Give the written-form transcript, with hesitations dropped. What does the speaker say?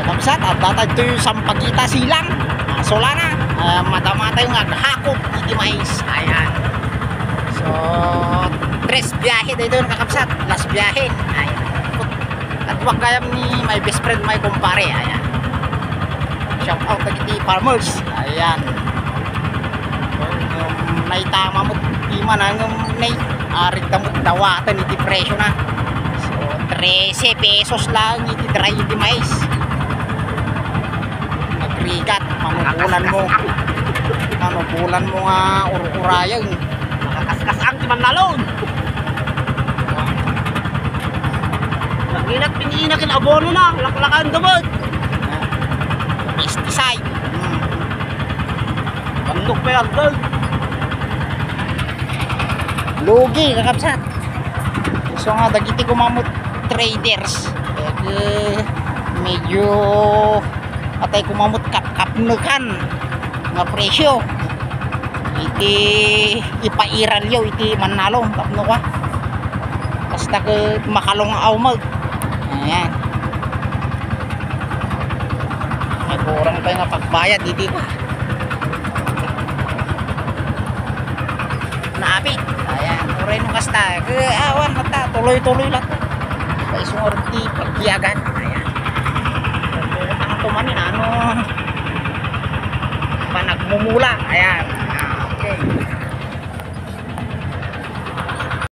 Kamsat at datad to yung sampagita silang solana mata-mata yung naghakot iti mais. Ayan, so 3 biyahe dito yung kakabsat, last biyahe. Ayan, at wag kaya ni my best friend, my kumpare. Ayan, shout out to iti farmers. Ayan, naitama mo iman hanggang arit na mo dawatan iti presyo na. So 13 pesos lang iti dry iti mais. Nagrigat, manubulan mo nga urayang Nakakaskas ang timang nalon. Naginat piniinak yung abono na. Laklakan gamot. pesticide. Bandok pa yan doon. Lugi kakabsat. So nga dagiti kumamot traders medyo atay kumamot kapnukan nga presyo iti ipairal yo iti manalong tapno ka basta ke makalong awmag. Ayan, may kurang tayo nga pagbayad iti ko naapit. Ayan, uray nung kasta awan mata tuloy-tuloy lang pa isungorti pagbiyagan. Ayan, ang tumanin ano pa nagmumula. Ayan, okay.